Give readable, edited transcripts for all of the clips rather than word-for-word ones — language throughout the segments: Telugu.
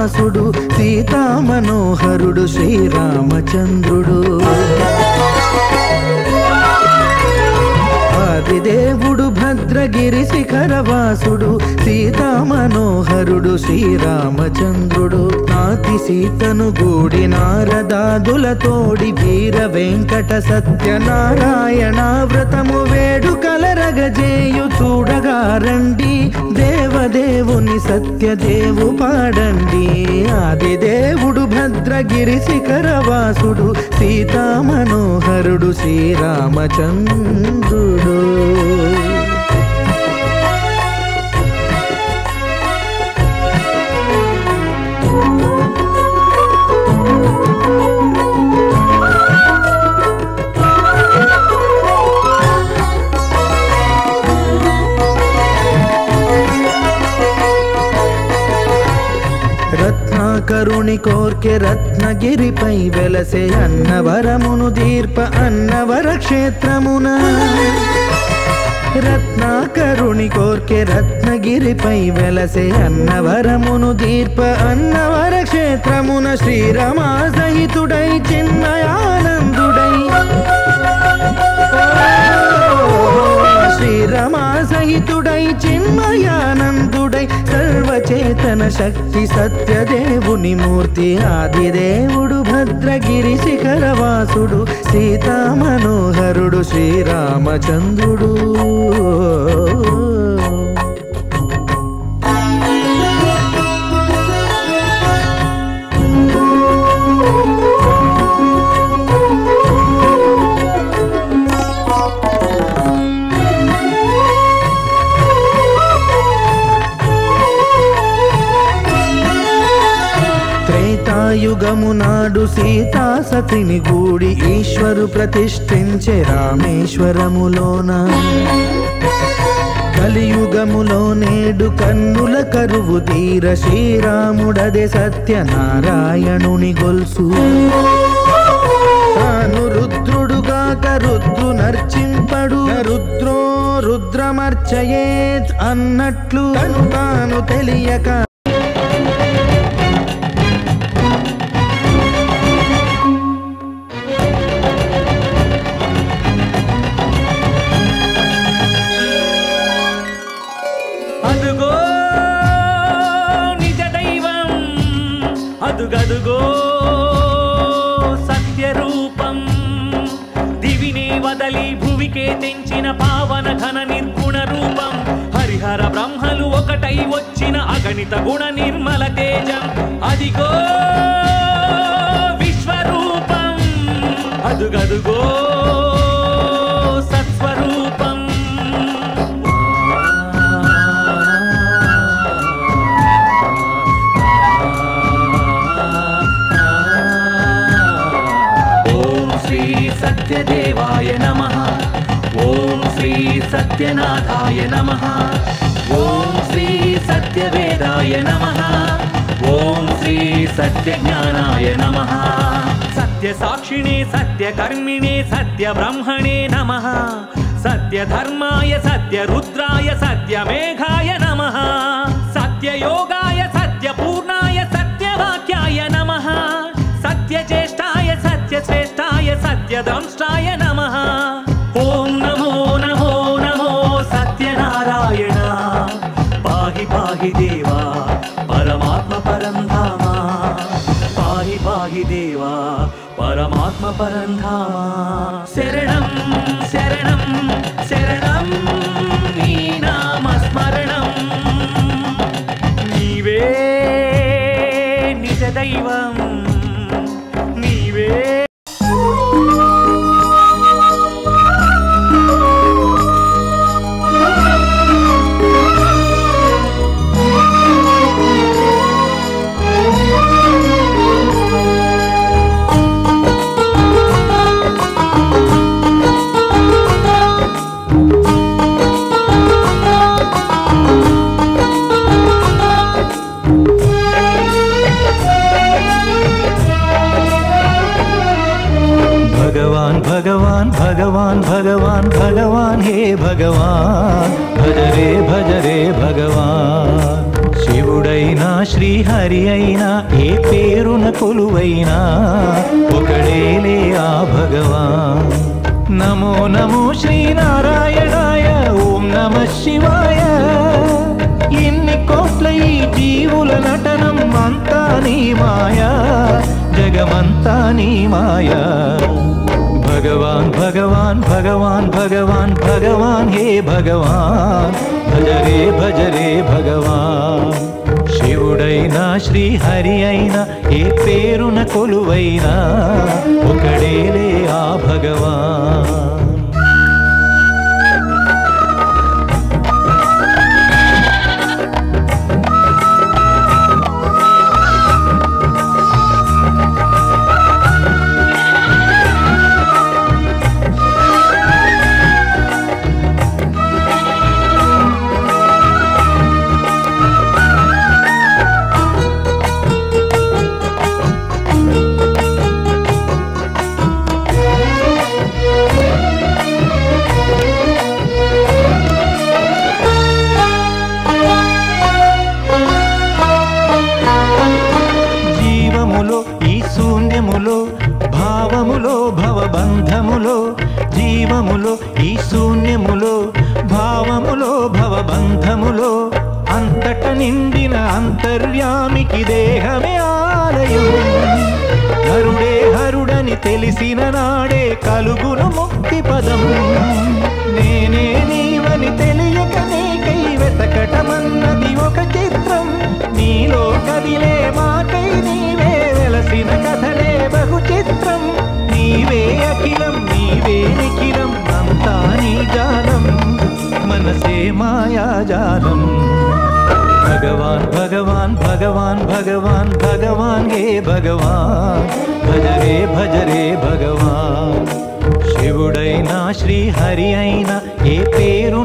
వాసుడు సీతా మనోహరుడు శ్రీరామచంద్రుడు. ఆదిదేవుడు భద్రగిరి శిఖరవాసుడు సీతా మనోహరుడు శ్రీరామచంద్రుడు. నాతి సీతను గూడి నారదాదులతోడి వీర వెంకట సత్యనారాయణ వ్రతము వేడుకలరగజేయు చూడగా రండి, దేవదేవుని సత్యదేవు పాడండి. ఆదిదేవుడు భద్రగిరి శిఖరవాసుడు సీతా మనోహరుడు శ్రీరామచంద్రుడు. రత్నాకరుని కోర్కె రత్నగిరిపై వెలసే అన్నవరమును దీర్ప అన్నవర క్షేత్రమున. రత్నాకరుని కోర్కె రత్నగిరిపై వెలసే అన్నవరమును దీర్ప అన్నవర క్షేత్రమున. శ్రీరమా సహితుడై చిన్మయానందుడై శ్రీరమా సహితుడై చిన్మయానందుడై సర్వచేతన శక్తి సత్యదేవుని మూర్తి. ఆదిదేవుడు భద్రగిరి శిఖరవాసుడు సీతా మనోహరుడు శ్రీరామచంద్రుడు. త్రేతాయుగము నాడు సీతా సతిని గూడి ఈశ్వరు ప్రతిష్ఠించే రామేశ్వరములోన. కలియుగములో నేడు కన్నుల కరువు తీర శ్రీరాముడదే సత్యనారాయణుని గొల్సు. తాను రుద్రుడుగాక రుద్రు నర్చింపడు, రుద్రో రుద్రమర్చయేత్ అన్నట్లు తను తాను తెలియక అదుగదుగో సత్యరూపం. దివినే వదలి భువికే తెంచిన పావన ఘన నిర్గుణ రూపం. హరిహర బ్రహ్మలు ఒకటై వచ్చిన అగణిత గుణ నిర్మల తేజం. అదిగో విశ్వరూపం, అదుగదుగో సత్స్వరూపం. సత్యదేవాయ నమః. ఓం శ్రీ సత్యనాథాయ నమః. ఓం శ్రీ సత్యవేదాయ నమః. ఓం శ్రీ సత్యజ్ఞానాయ నమః. సత్యసాక్షిణే సత్యకర్మిణే సత్యబ్రహ్మణే నమః. సత్యధర్మాయ సత్యరుద్రాయ సత్యమేఘాయ నమః. సత్యయోగాయ సత్యపూర్ణాయ సత్యవాక్యాయ నమః. సత్యజ్యేష్ఠాయ సత్యశ్రేష్ఠాయ సత్యదంష్టాయ నమః. ఓం నమో నమో నమో సత్యనారాయణ. పాహి పాహి దేవా పరమాత్మ పరంధామ. పాహి పాహి దేవా పరమాత్మ పరంధామ. శరణం శరణం శరణం నీ నామస్మరణం. నీవే నిజ దైవం, నీవే भगवान भगवान भगवान भगवान हे भगवान भज रे भगवान. శివుడైనా శ్రీహరి అయినా ఏ పేరున కొలువైనా ఒకడేలే ఆ భగవాన్. నమో నమో శ్రీనారాయణాయ ఓం నమః శివాయ. ఇన్ని కోట్ల ఈ జీవుల నటనం అంతా నీ మాయా, జగమంతా నీ మాయా. భగవాన్ భగవాన్ భగవాన్ భగవాన్ భగవాన్ హే భగవాన్, భజరే భజరే భగవాన్. శివుడైనా శ్రీహరి అయినా ఏ పేరున కొలువైనా ఒకడేలే ఆ భగవాన్. భావములో భవబంధములో, జీవములో ఈ శూన్యములో భావములో భవబంధములో, అంతట నిండిన అంతర్యామికి దేహమే ఆలయం. హరుడే హరుడని తెలిసిన నాడే కలుగును ముక్తి పదం. నేనే నీవని తెలియక నీకై వెతకటమన్నది ఒక చిత్రం. నీలో కదిలే మాకై నీవే వెలసిన కథలే బహు చిత్రం. నీవే అఖిలం నీవే నిఖిలం, అంతా నీ జాలం మనసే మాయాజాలం. భగవాన్ భగవాన్ భగవాన్ భగవాన్ భగవాన్ హే భగవాన్, భజరే భజరే భగవాన్. శివుడైనా శ్రీహరి అయినా ఏ పేరు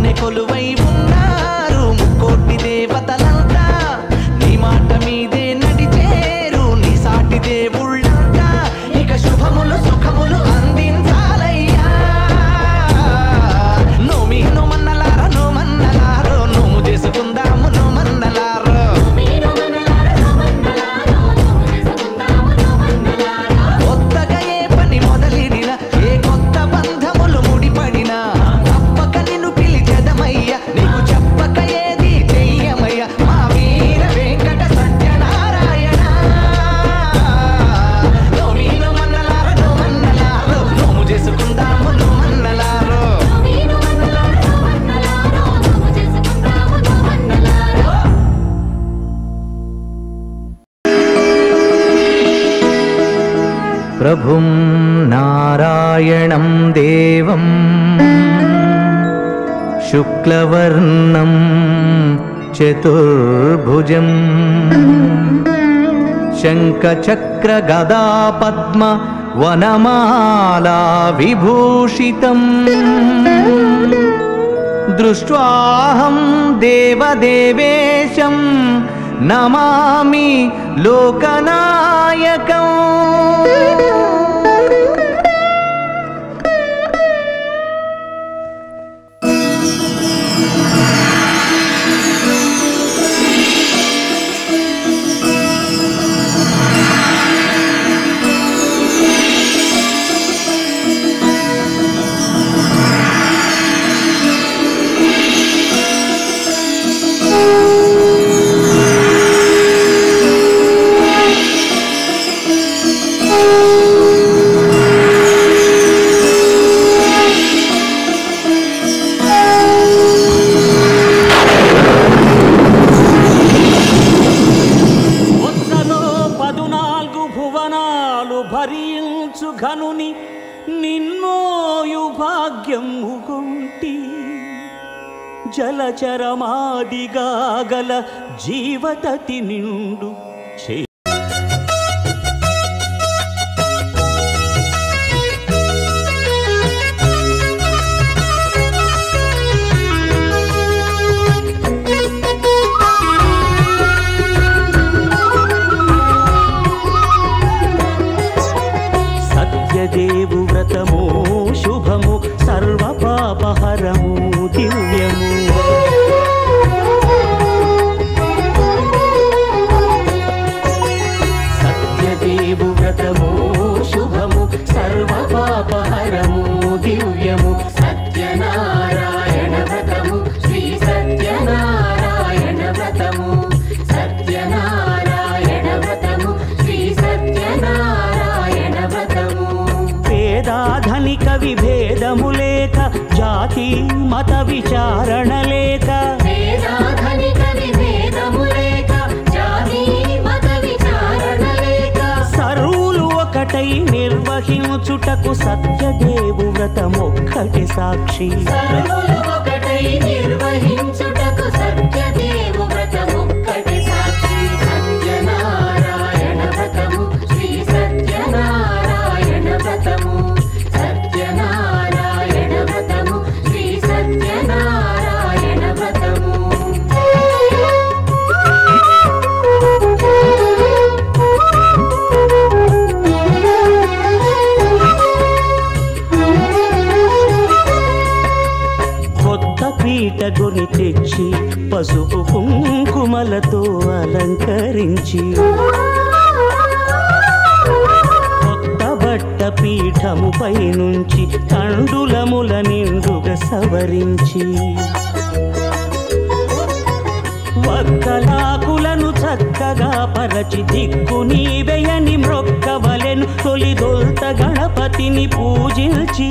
నీలోనే కొలువై ఉన్నారు ముక్కోటి దేవతలంతా నీ మాట మీదే నడిచేరు నీ సాటి దేవుళ్ళంతా ఇక శుభములు సుఖములు అందించాలయ్యా నోమి నోమన్నలారా నోమన్నలారో నోము చేసుకుందాము నోమన్నలారో కొత్తగా ఏ పని మొదలిడినా ఏ కొత్త బంధములు ముడిపడినా తప్పక నిన్ను పిలిచెదమయ్యా నీకు చెప్పక ఏది చెయ్యమయ్యా మా వీర వెంకట సత్యనారాయణ నోమి నోమన్నలారో నోమన్నలారో నోము చేసుకుందాము నోమన్నలారో ప్రభుం నారాయణం దేవం శుక్లవర్ణం చతుర్భుజం శంఖచక్రగదాపద్మ వనమాలా విభూషితం దృష్ట్వాహం దేవదేవేశం నమామి లోకనాయకం భరించు ఘనుని నిన్నోయు భాగ్యము గుంటి జలచరమాదిగా గల జీవతతి నిండు దేవు వ్రతము శుభము సర్వ పాపహరము దివ్యము సత్యదేవు వ్రతము శుభము సర్వ పాపహరము దివ్యము సత్యనారాయణ వ్రతము శ్రీ సత్యనారాయణ వ్రతము సత్యనారాయణ వ్రతము శ్రీ సత్యనారాయణ వ్రతము ధనిక విభేదము లేక జాతి మత విచారణ లేక సర్వులు ఒకటై నిర్వహించుటకు సత్యదేవు వ్రతమొక్కటి సాక్షి సత్యనారాయణ వ్రతము శ్రీ సత్యనారాయణ వ్రతము సత్యనారాయణ వ్రతము శ్రీ సత్యనారాయణ వ్రతము కొత్త పీటగుని తెచ్చి పసుపు కుంకుమలతో అలంకరించి పీఠముపై నుంచి తండులముల నిండుగా సవరించి వక్కలాకులను చక్కగా పరచి దిక్కు నీవెయని మ్రొక్కవలెను తొలిదొల్త గణపతిని పూజించి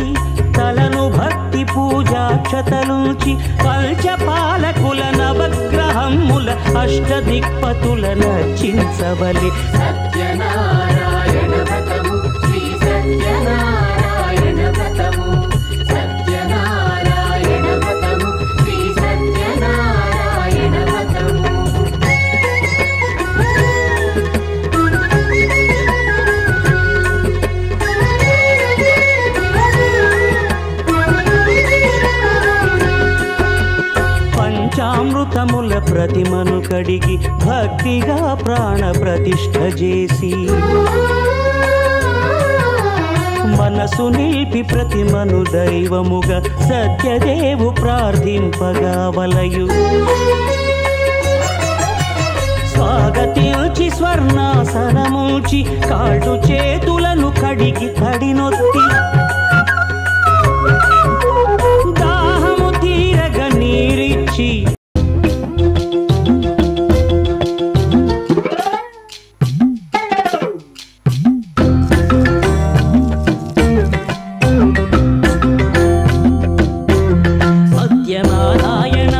తలను భక్తి పూజాక్షతలుంచి పంచపాలకుల నవగ్రహముల అష్టదిక్పతుల నర్చించవలె సత్యనారాయణ వ్రతము శ్రీ సత్యనారాయణ వ్రతము సత్యనారాయణ వ్రతము శ్రీ సత్యనారాయణ వ్రతము ప్రతిమను కడిగి భక్తిగా ప్రాణ ప్రతిష్ఠ చేసి మనసు నిలిపి ప్రతిమను దైవముగా సత్యదేవు ప్రార్థింపగా వలయు స్వాగతించి స్వర్ణాసనముంచి కాళ్ళు చేతులను కడిగి తడినొత్తి దాహము తీరగ నీరిచ్చి సత్యనారాయణ